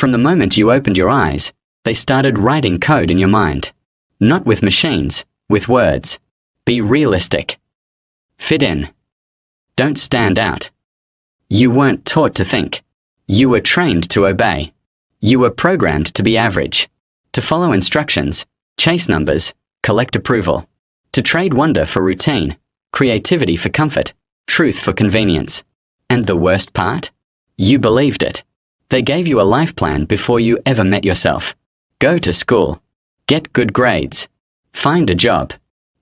From the moment you opened your eyes, they started writing code in your mind. Not with machines, with words. Be realistic. Fit in. Don't stand out. You weren't taught to think. You were trained to obey. You were programmed to be average, to follow instructions, chase numbers, collect approval, to trade wonder for routine, creativity for comfort, truth for convenience. And the worst part? You believed it. They gave you a life plan before you ever met yourself. Go to school. Get good grades. Find a job.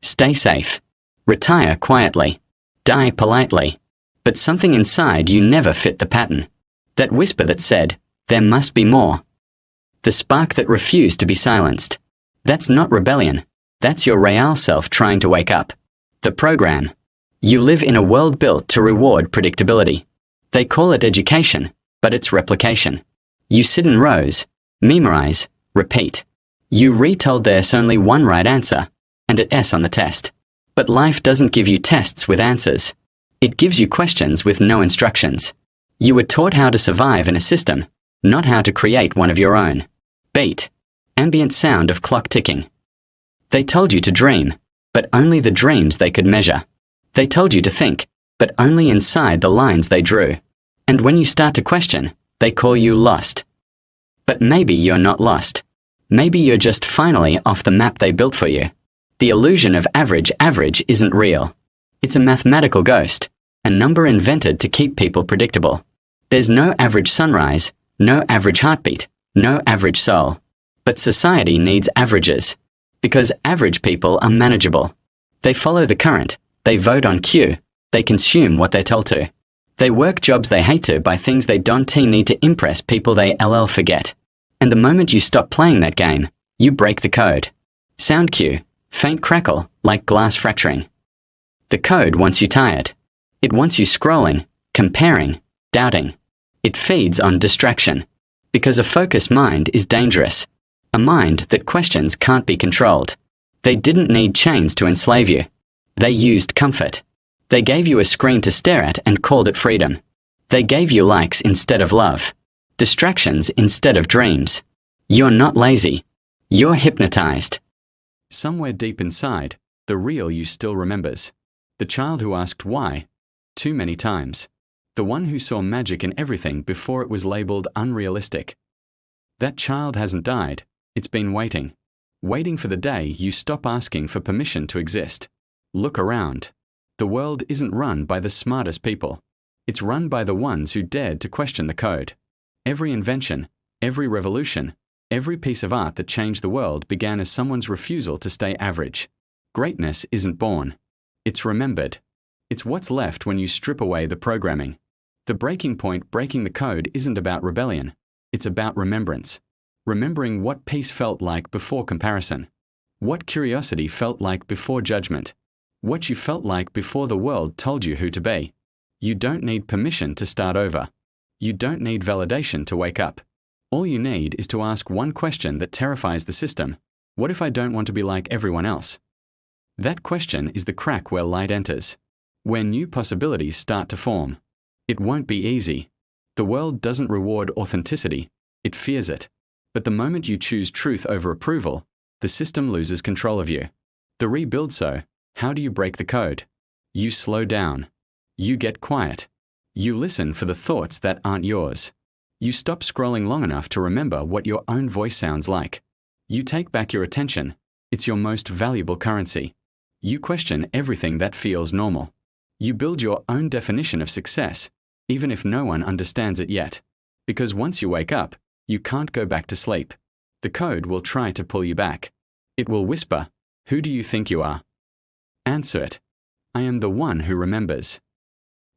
Stay safe. Retire quietly. Die politely. But something inside you never fit the pattern. That whisper that said, there must be more. The spark that refused to be silenced. That's not rebellion. That's your real self trying to wake up. The program. You live in a world built to reward predictability. They call it education, but it's replication. You sit in rows, memorize, repeat. You retold there's only one right answer, and an S on the test. But life doesn't give you tests with answers. It gives you questions with no instructions. You were taught how to survive in a system, not how to create one of your own. Beat. Ambient sound of clock ticking. They told you to dream, but only the dreams they could measure. They told you to think, but only inside the lines they drew. And when you start to question, they call you lost. But maybe you're not lost. Maybe you're just finally off the map they built for you. The illusion of average isn't real. It's a mathematical ghost, a number invented to keep people predictable. There's no average sunrise, no average heartbeat, no average soul. But society needs averages, because average people are manageable. They follow the current, they vote on cue, they consume what they're told to. They work jobs they hate to by things they don't need to impress people they forget. And the moment you stop playing that game, you break the code. Sound cue, faint crackle, like glass fracturing. The code wants you tired. It wants you scrolling, comparing, doubting. It feeds on distraction. Because a focused mind is dangerous. A mind that questions can't be controlled. They didn't need chains to enslave you. They used comfort. They gave you a screen to stare at and called it freedom. They gave you likes instead of love. Distractions instead of dreams. You're not lazy. You're hypnotized. Somewhere deep inside, the real you still remembers. The child who asked why too many times. The one who saw magic in everything before it was labeled unrealistic. That child hasn't died. It's been waiting. Waiting for the day you stop asking for permission to exist. Look around. The world isn't run by the smartest people. It's run by the ones who dared to question the code. Every invention, every revolution, every piece of art that changed the world began as someone's refusal to stay average. Greatness isn't born. It's remembered. It's what's left when you strip away the programming. The breaking point breaking the code isn't about rebellion. It's about remembrance. Remembering what peace felt like before comparison. What curiosity felt like before judgment. What you felt like before the world told you who to be. You don't need permission to start over. You don't need validation to wake up. All you need is to ask one question that terrifies the system. What if I don't want to be like everyone else? That question is the crack where light enters. Where new possibilities start to form. It won't be easy. The world doesn't reward authenticity. It fears it. But the moment you choose truth over approval, the system loses control of you. The rebuild. So, how do you break the code? You slow down. You get quiet. You listen for the thoughts that aren't yours. You stop scrolling long enough to remember what your own voice sounds like. You take back your attention. It's your most valuable currency. You question everything that feels normal. You build your own definition of success, even if no one understands it yet. Because once you wake up, you can't go back to sleep. The code will try to pull you back. It will whisper, "Who do you think you are?" Answer it. I am the one who remembers.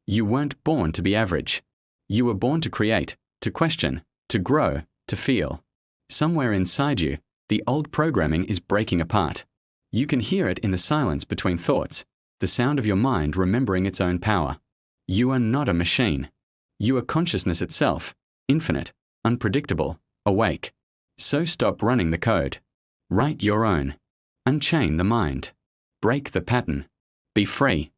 You weren't born to be average. You were born to create, to question, to grow, to feel. Somewhere inside you, the old programming is breaking apart. You can hear it in the silence between thoughts, the sound of your mind remembering its own power. You are not a machine. You are consciousness itself, infinite, unpredictable, awake. So stop running the code. Write your own. Unchain the mind. Break the pattern. Be free.